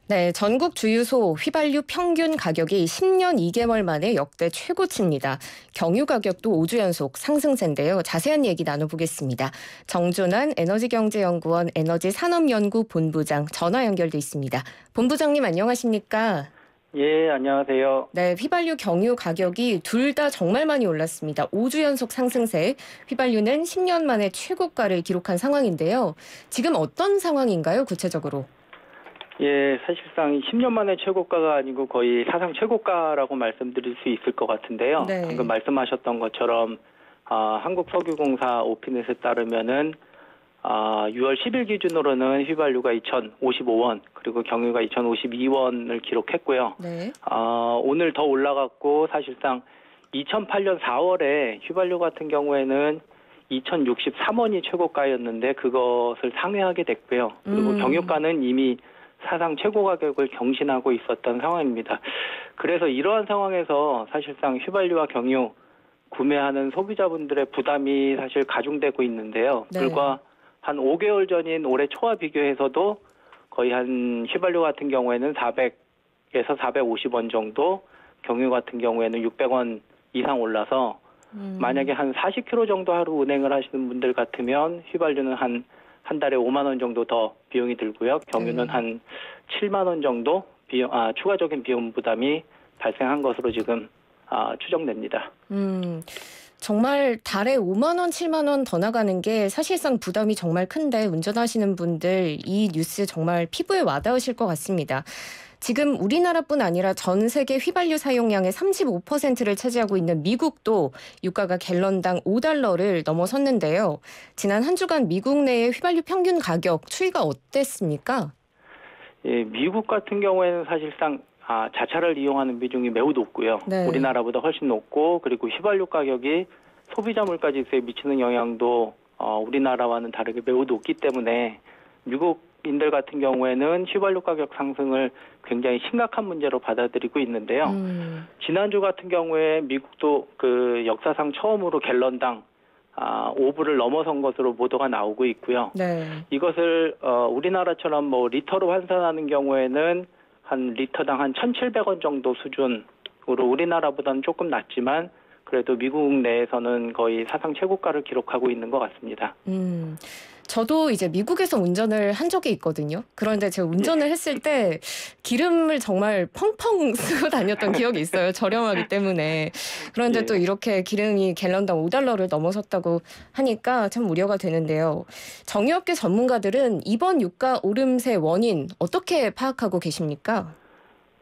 네, 전국 주유소 휘발유 평균 가격이 10년 2개월 만에 역대 최고치입니다. 경유 가격도 5주 연속 상승세인데요. 자세한 얘기 나눠보겠습니다. 정준환 에너지경제연구원 에너지산업연구본부장 전화 연결돼 있습니다. 본부장님 안녕하십니까? 예, 안녕하세요. 네, 휘발유 경유 가격이 둘 다 정말 많이 올랐습니다. 5주 연속 상승세, 휘발유는 10년 만에 최고가를 기록한 상황인데요. 지금 어떤 상황인가요, 구체적으로? 예, 사실상 10년 만에 최고가가 아니고 거의 사상 최고가라고 말씀드릴 수 있을 것 같은데요. 네. 방금 말씀하셨던 것처럼 한국석유공사 오피넷에 따르면은 6월 10일 기준으로는 휘발유가 2,055원 그리고 경유가 2,052원을 기록했고요. 네. 오늘 더 올라갔고 사실상 2008년 4월에 휘발유 같은 경우에는 2,063원이 최고가였는데 그것을 상회하게 됐고요. 그리고 경유가는 이미 사상 최고 가격을 경신하고 있었던 상황입니다. 그래서 이러한 상황에서 사실상 휘발유와 경유 구매하는 소비자분들의 부담이 사실 가중되고 있는데요. 네. 불과 한 5개월 전인 올해 초와 비교해서도 거의 한 휘발유 같은 경우에는 400에서 450원 정도, 경유 같은 경우에는 600원 이상 올라서 만약에 한 40km 정도 하루 운행을 하시는 분들 같으면 휘발유는 한 달에 5만 원 정도 더 비용이 들고요. 경유는 한 7만 원 정도 추가적인 비용 부담이 발생한 것으로 지금 추정됩니다. 정말 달에 5만 원, 7만 원 더 나가는 게 사실상 부담이 정말 큰데 운전하시는 분들 이 뉴스 정말 피부에 와닿으실 것 같습니다. 지금 우리나라뿐 아니라 전 세계 휘발유 사용량의 35%를 차지하고 있는 미국도 유가가 갤런당 5달러를 넘어섰는데요. 지난 한 주간 미국 내의 휘발유 평균 가격 추이가 어땠습니까? 예, 미국 같은 경우에는 사실상 자차를 이용하는 비중이 매우 높고요. 네. 우리나라보다 훨씬 높고 그리고 휘발유 가격이 소비자 물가지수에 미치는 영향도 우리나라와는 다르게 매우 높기 때문에 미국인들 같은 경우에는 휘발유 가격 상승을 굉장히 심각한 문제로 받아들이고 있는데요. 지난주 같은 경우에 미국도 그 역사상 처음으로 갤런당 5불을 넘어선 것으로 보도가 나오고 있고요. 네. 이것을 우리나라처럼 뭐 리터로 환산하는 경우에는 한 리터당 한 1,700원 정도 수준으로 우리나라보다는 조금 낮지만 그래도 미국 내에서는 거의 사상 최고가를 기록하고 있는 것 같습니다. 저도 이제 미국에서 운전을 한 적이 있거든요. 그런데 제가 운전을 했을 때 기름을 정말 펑펑 쓰고 다녔던 기억이 있어요. 저렴하기 때문에. 그런데 또 이렇게 기름이 갤런당 5달러를 넘어섰다고 하니까 참 우려가 되는데요. 정유업계 전문가들은 이번 유가 오름세 원인 어떻게 파악하고 계십니까?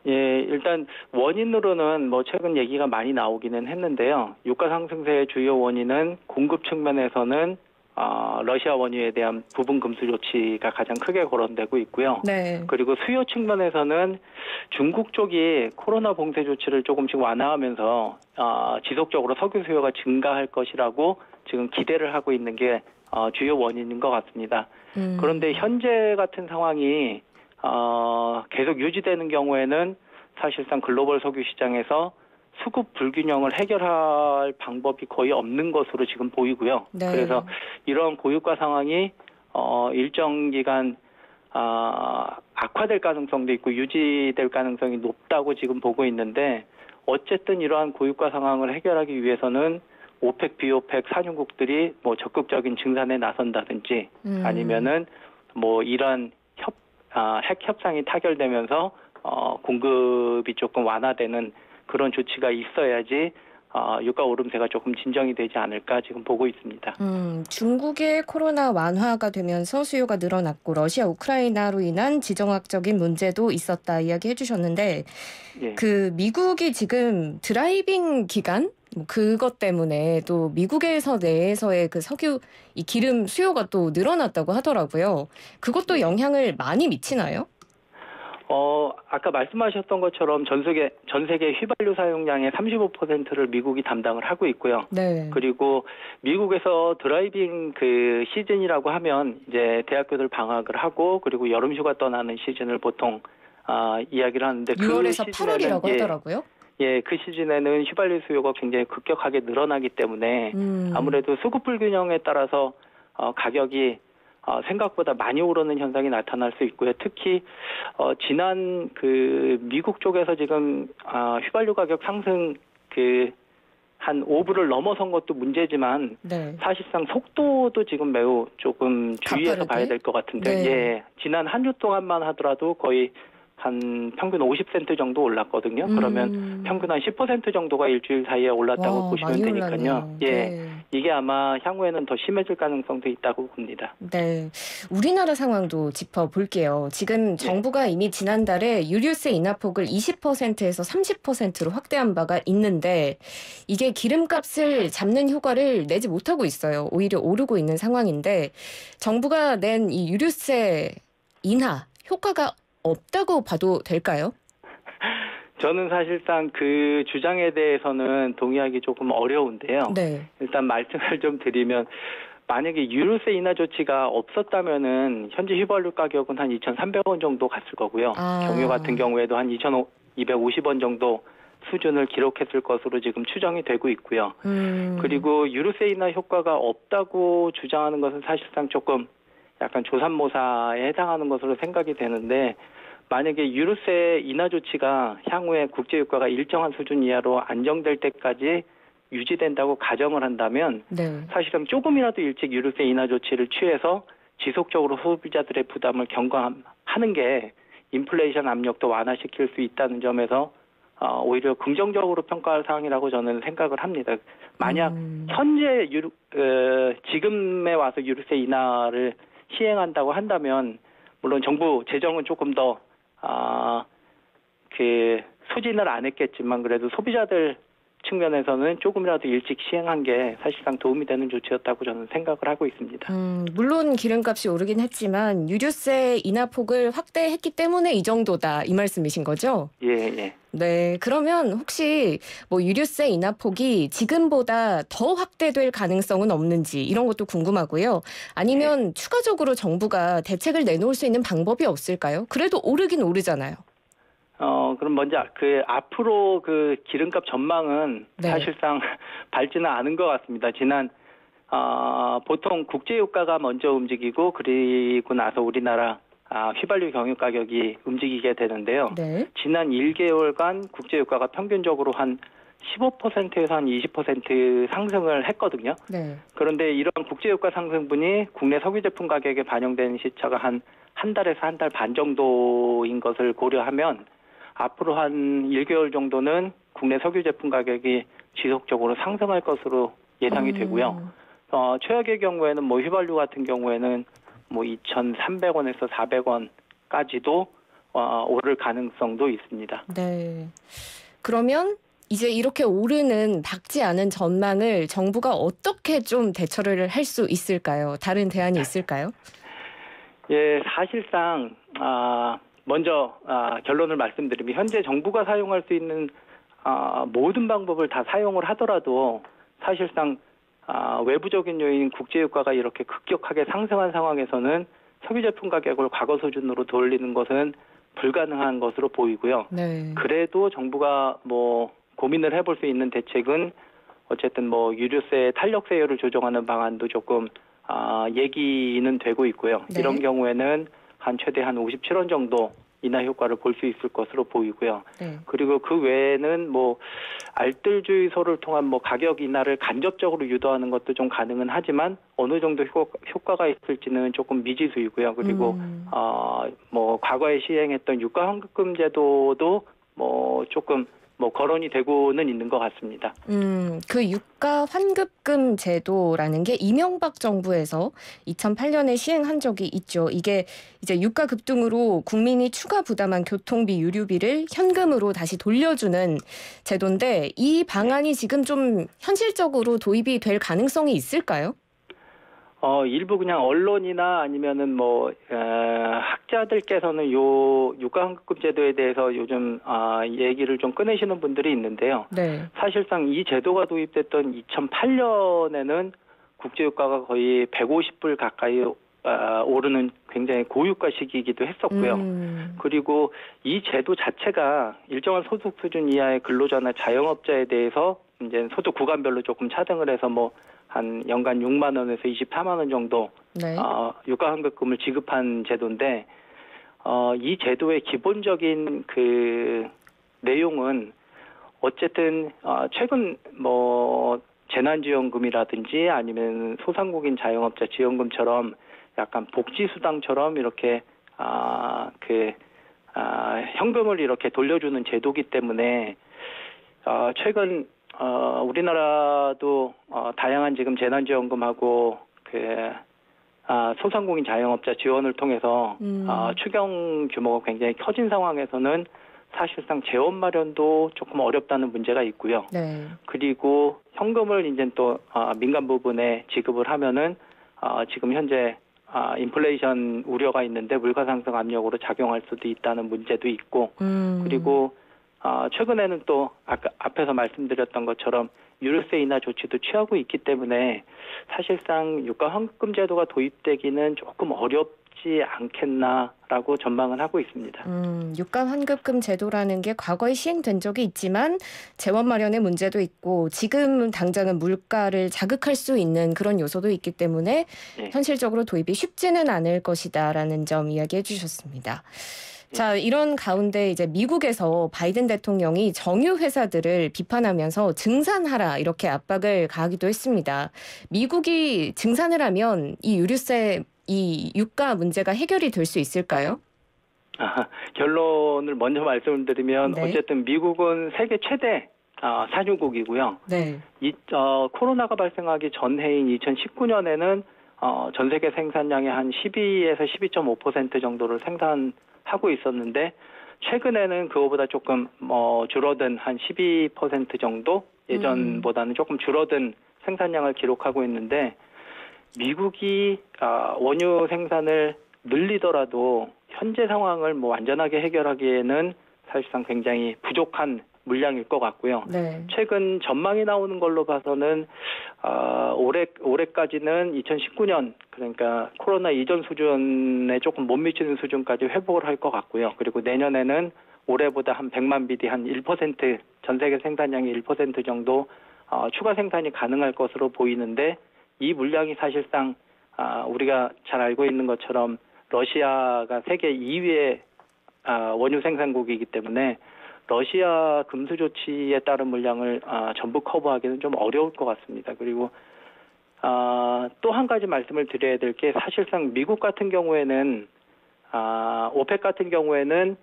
예, 일단 원인으로는 뭐 최근 얘기가 많이 나오기는 했는데요. 유가 상승세의 주요 원인은 공급 측면에서는 러시아 원유에 대한 부분 금수 조치가 가장 크게 거론되고 있고요. 네. 그리고 수요 측면에서는 중국 쪽이 코로나 봉쇄 조치를 조금씩 완화하면서 지속적으로 석유 수요가 증가할 것이라고 지금 기대를 하고 있는 게 주요 원인인 것 같습니다. 그런데 현재 같은 상황이 계속 유지되는 경우에는 사실상 글로벌 석유 시장에서 수급 불균형을 해결할 방법이 거의 없는 것으로 지금 보이고요. 네. 그래서 이런 고유가 상황이 일정 기간 악화될 가능성도 있고 유지될 가능성이 높다고 지금 보고 있는데 어쨌든 이러한 고유가 상황을 해결하기 위해서는 오펙, 비오펙 산유국들이 뭐 적극적인 증산에 나선다든지 아니면은 뭐 이러한 핵 협상이 타결되면서 공급이 조금 완화되는 그런 조치가 있어야지 유가 오름세가 조금 진정이 되지 않을까 지금 보고 있습니다. 중국의 코로나 완화가 되면서 수요가 늘어났고 러시아 우크라이나로 인한 지정학적인 문제도 있었다 이야기해 주셨는데 예. 그 미국이 지금 드라이빙 기간 그것 때문에 또 미국에서 내에서의 그 석유 이 기름 수요가 또 늘어났다고 하더라고요. 그것도 영향을 많이 미치나요? 아까 말씀하셨던 것처럼 전 세계 휘발유 사용량의 35%를 미국이 담당을 하고 있고요. 네. 그리고 미국에서 드라이빙 그 시즌이라고 하면 이제 대학교들 방학을 하고 그리고 여름 휴가 떠나는 시즌을 보통 이야기를 하는데 6월에서 그 8월이라고 하더라고요. 예, 그 시즌에는 휘발유 수요가 굉장히 급격하게 늘어나기 때문에 아무래도 수급 불균형에 따라서 가격이 생각보다 많이 오르는 현상이 나타날 수 있고요. 특히 지난 미국 쪽에서 지금 휘발유 가격 상승 한 5불을 넘어선 것도 문제지만 네. 사실상 속도도 지금 매우 조금 주의해서 가파르게? 봐야 될 것 같은데 네. 예, 지난 한 주 동안만 하더라도 거의 한 평균 50센트 정도 올랐거든요. 그러면 평균 한 10% 정도가 일주일 사이에 올랐다고 와, 보시면 많이 되니까요. 올랐네요. 예, 네. 이게 아마 향후에는 더 심해질 가능성도 있다고 봅니다. 네. 우리나라 상황도 짚어볼게요. 지금 정부가 이미 지난달에 유류세 인하폭을 20%에서 30%로 확대한 바가 있는데 이게 기름값을 잡는 효과를 내지 못하고 있어요. 오히려 오르고 있는 상황인데 정부가 낸 이 유류세 인하 효과가 없다고 봐도 될까요? 저는 사실상 그 주장에 대해서는 동의하기 조금 어려운데요. 네. 일단 말씀을 좀 드리면 만약에 유류세 인하 조치가 없었다면은 현재 휘발유 가격은 한 2,300원 정도 갔을 거고요. 경유 같은 경우에도 한 2,250원 정도 수준을 기록했을 것으로 지금 추정이 되고 있고요. 그리고 유류세 인하 효과가 없다고 주장하는 것은 사실상 조금 약간 조삼모사에 해당하는 것으로 생각이 되는데 만약에 유류세 인하 조치가 향후에 국제유가가 일정한 수준 이하로 안정될 때까지 유지된다고 가정을 한다면 네. 사실은 조금이라도 일찍 유류세 인하 조치를 취해서 지속적으로 소비자들의 부담을 경감하는 게 인플레이션 압력도 완화시킬 수 있다는 점에서 오히려 긍정적으로 평가할 사항이라고 저는 생각을 합니다. 만약 현재 지금에 와서 유류세 인하를 시행한다고 한다면 물론 정부 재정은 조금 더 소진을 안 했겠지만 그래도 소비자들 측면에서는 조금이라도 일찍 시행한 게 사실상 도움이 되는 조치였다고 저는 생각을 하고 있습니다. 물론 기름값이 오르긴 했지만 유류세 인하폭을 확대했기 때문에 이 정도다 이 말씀이신 거죠? 예, 예. 네, 그러면 혹시 뭐 유류세 인하폭이 지금보다 더 확대될 가능성은 없는지 이런 것도 궁금하고요. 아니면 추가적으로 정부가 대책을 내놓을 수 있는 방법이 없을까요? 그래도 오르긴 오르잖아요. 그럼 먼저 앞으로 기름값 전망은 사실상 밝지는 않은 것 같습니다. 보통 국제유가가 먼저 움직이고 그리고 나서 우리나라 휘발유 경유 가격이 움직이게 되는데요. 네. 지난 1개월간 국제유가가 평균적으로 한 15%에서 한 20% 상승을 했거든요. 네. 그런데 이런 국제유가 상승분이 국내 석유 제품 가격에 반영되는 시차가 한 달에서 한 달 반 정도인 것을 고려하면 앞으로 한 1개월 정도는 국내 석유 제품 가격이 지속적으로 상승할 것으로 예상이 되고요. 최악의 경우에는 휘발유 같은 경우에는 2,300원에서 400원까지도 오를 가능성도 있습니다. 네. 그러면 이제 이렇게 오르는 밝지 않은 전망을 정부가 어떻게 좀 대처를 할 수 있을까요? 다른 대안이 있을까요? 예, 사실상 먼저 결론을 말씀드리면 현재 정부가 사용할 수 있는 모든 방법을 다 사용을 하더라도 사실상 외부적인 요인 국제유가가 이렇게 급격하게 상승한 상황에서는 석유 제품 가격을 과거 수준으로 돌리는 것은 불가능한 것으로 보이고요. 네. 그래도 정부가 고민을 해볼 수 있는 대책은 어쨌든 유류세 탄력세율을 조정하는 방안도 조금 얘기는 되고 있고요. 네. 이런 경우에는 최대 한 57원 정도 인하 효과를 볼 수 있을 것으로 보이고요. 네. 그리고 그 외에는 알뜰주의소를 통한 가격 인하를 간접적으로 유도하는 것도 좀 가능은 하지만 어느 정도 효과가 있을지는 조금 미지수이고요. 그리고 과거에 시행했던 유가 환급금 제도도 조금 거론이 되고는 있는 것 같습니다. 그 유가 환급금 제도라는 게 이명박 정부에서 2008년에 시행한 적이 있죠. 이게 이제 유가 급등으로 국민이 추가 부담한 교통비, 유류비를 현금으로 다시 돌려주는 제도인데 이 방안이 지금 좀 현실적으로 도입이 될 가능성이 있을까요? 일부 그냥 언론이나 아니면은 학자들께서는 요 유가환급금 제도에 대해서 요즘 얘기를 좀 꺼내시는 분들이 있는데요. 네. 사실상 이 제도가 도입됐던 2008년에는 국제유가가 거의 150불 가까이 오르는 굉장히 고유가 시기이기도 했었고요. 그리고 이 제도 자체가 일정한 소득 수준 이하의 근로자나 자영업자에 대해서 이제 소득 구간별로 조금 차등을 해서 한 연간 6만 원에서 24만 원 정도 네. 유가환급금을 지급한 제도인데 이 제도의 기본적인 그 내용은 어쨌든 최근 뭐 재난지원금이라든지 아니면 소상공인 자영업자 지원금처럼 약간 복지수당처럼 이렇게 현금을 이렇게 돌려주는 제도기 때문에 최근 우리나라도 다양한 지금 재난지원금하고 소상공인 자영업자 지원을 통해서 추경 규모가 굉장히 커진 상황에서는 사실상 재원 마련도 조금 어렵다는 문제가 있고요. 네. 그리고 현금을 이제 또 민간 부분에 지급을 하면은 지금 현재 인플레이션 우려가 있는데 물가 상승 압력으로 작용할 수도 있다는 문제도 있고 그리고 최근에는 또 아까 앞에서 말씀드렸던 것처럼 유류세 인하 조치도 취하고 있기 때문에 사실상 유가환급금 제도가 도입되기는 조금 어렵지 않겠나라고 전망을 하고 있습니다. 유가환급금 제도라는 게 과거에 시행된 적이 있지만 재원 마련의 문제도 있고 지금 당장은 물가를 자극할 수 있는 그런 요소도 있기 때문에 네. 현실적으로 도입이 쉽지는 않을 것이다라는 점 이야기해 주셨습니다. 자, 이런 가운데 이제 미국에서 바이든 대통령이 정유 회사들을 비판하면서 증산하라 이렇게 압박을 가하기도 했습니다. 미국이 증산을 하면 이 유류세, 이 유가 문제가 해결이 될 수 있을까요? 결론을 먼저 말씀드리면 네. 어쨌든 미국은 세계 최대 산유국이고요. 네. 코로나가 발생하기 전해인 2019년에는 전 세계 생산량의 한 12에서 12.5% 정도를 생산하고 있었는데 최근에는 그거보다 조금 줄어든 한 12% 정도 예전보다는 조금 줄어든 생산량을 기록하고 있는데 미국이 원유 생산을 늘리더라도 현재 상황을 완전하게 해결하기에는 사실상 굉장히 부족한 물량일 것 같고요. 네. 최근 전망이 나오는 걸로 봐서는 올해까지는 2019년 그러니까 코로나 이전 수준에 조금 못 미치는 수준까지 회복을 할 것 같고요. 그리고 내년에는 올해보다 한 100만 BD 한 1% 전 세계 생산량의 1% 정도 추가 생산이 가능할 것으로 보이는데 이 물량이 사실상 우리가 잘 알고 있는 것처럼 러시아가 세계 2위의 원유 생산국이기 때문에 러시아 금수 조치에 따른 물량을 전부 커버하기는 좀 어려울 것 같습니다. 그리고 또 한 가지 말씀을 드려야 될 게 사실상 미국 같은 경우에는 오펙 같은 경우에는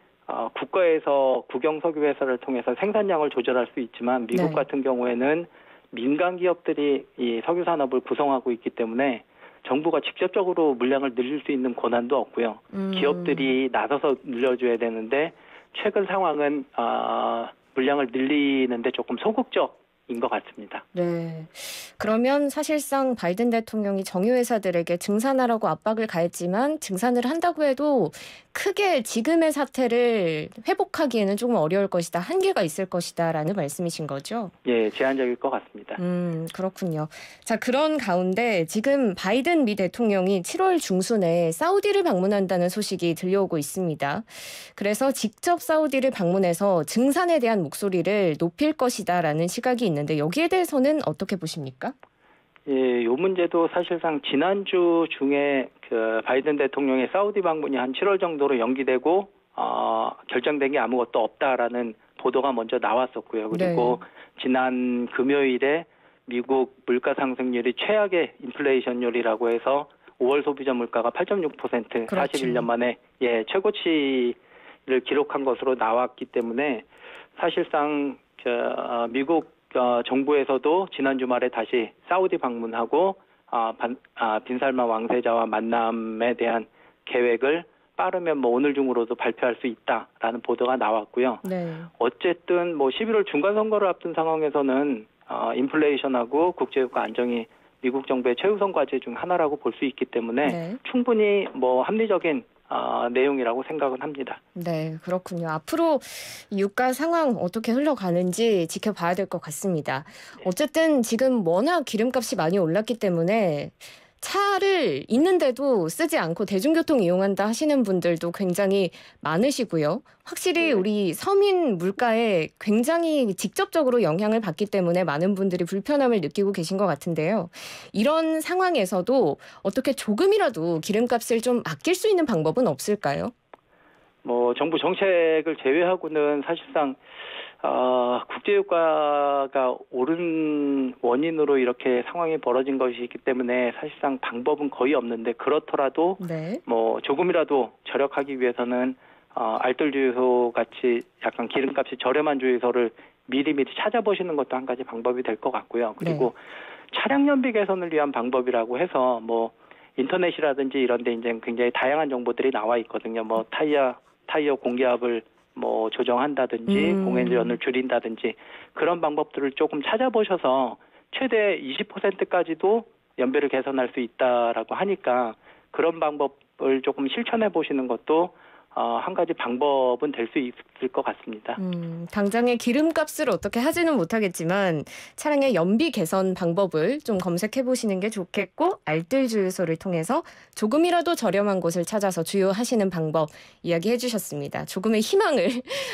국가에서 국영석유 회사를 통해서 생산량을 조절할 수 있지만 미국 네. 같은 경우에는 민간 기업들이 이 석유 산업을 구성하고 있기 때문에 정부가 직접적으로 물량을 늘릴 수 있는 권한도 없고요. 기업들이 나서서 늘려줘야 되는데 최근 상황은 물량을 늘리는데 조금 소극적인 것 같습니다. 네. 그러면 사실상 바이든 대통령이 정유 회사들에게 증산하라고 압박을 가했지만 증산을 한다고 해도 크게 지금의 사태를 회복하기에는 조금 어려울 것이다. 한계가 있을 것이다라는 말씀이신 거죠? 예, 제한적일 것 같습니다. 그렇군요. 자, 그런 가운데 지금 바이든 미 대통령이 7월 중순에 사우디를 방문한다는 소식이 들려오고 있습니다. 그래서 직접 사우디를 방문해서 증산에 대한 목소리를 높일 것이다라는 시각이 있는데 여기에 대해서는 어떻게 보십니까? 예, 요 문제도 사실상 지난주 중에 그 바이든 대통령의 사우디 방문이 한 7월 정도로 연기되고 결정된 게 아무것도 없다라는 보도가 먼저 나왔었고요. 그리고 지난 금요일에 미국 물가 상승률이 최악의 인플레이션율이라고 해서 5월 소비자 물가가 8.6% 그렇죠. 41년 만에 최고치를 기록한 것으로 나왔기 때문에 사실상 미국 정부에서도 지난 주말에 다시 사우디 방문하고 빈살만 왕세자와 만남에 대한 계획을 빠르면 오늘 중으로도 발표할 수 있다라는 보도가 나왔고요. 네. 어쨌든 11월 중간 선거를 앞둔 상황에서는 인플레이션하고 국제유가 안정이 미국 정부의 최우선 과제 중 하나라고 볼 수 있기 때문에 충분히 합리적인 내용이라고 생각은 합니다. 네, 그렇군요. 앞으로 유가 상황 어떻게 흘러가는지 지켜봐야 될 것 같습니다. 어쨌든 지금 워낙 기름값이 많이 올랐기 때문에 차를 있는데도 쓰지 않고 대중교통 이용한다 하시는 분들도 굉장히 많으시고요. 확실히 네. 우리 서민 물가에 굉장히 직접적으로 영향을 받기 때문에 많은 분들이 불편함을 느끼고 계신 것 같은데요. 이런 상황에서도 어떻게 조금이라도 기름값을 좀 아낄 수 있는 방법은 없을까요? 뭐 정부 정책을 제외하고는 사실상 국제유가가 오른 원인으로 이렇게 상황이 벌어진 것이기 때문에 사실상 방법은 거의 없는데, 그렇더라도 네. 뭐 조금이라도 절약하기 위해서는 알뜰 주유소 같이 약간 기름값이 저렴한 주유소를 미리미리 찾아보시는 것도 한 가지 방법이 될 것 같고요. 그리고 차량 연비 개선을 위한 방법이라고 해서 뭐 인터넷이라든지 이런 데 이제 굉장히 다양한 정보들이 나와 있거든요. 뭐 타이어 공기압을 뭐 조정한다든지 공회전을 줄인다든지 그런 방법들을 조금 찾아보셔서 최대 20%까지도 연비를 개선할 수 있다라고 하니까 그런 방법을 조금 실천해 보시는 것도 한 가지 방법은 될 수 있을 것 같습니다. 당장의 기름값을 어떻게 하지는 못하겠지만 차량의 연비 개선 방법을 좀 검색해 보시는 게 좋겠고, 알뜰 주유소를 통해서 조금이라도 저렴한 곳을 찾아서 주유하시는 방법 이야기해 주셨습니다. 조금의 희망을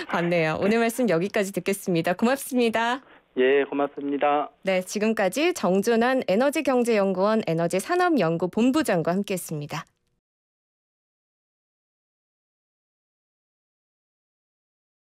받네요. 오늘 말씀 여기까지 듣겠습니다. 고맙습니다. 예, 고맙습니다. 네, 지금까지 정준환 에너지경제연구원 에너지산업연구본부장과 함께했습니다.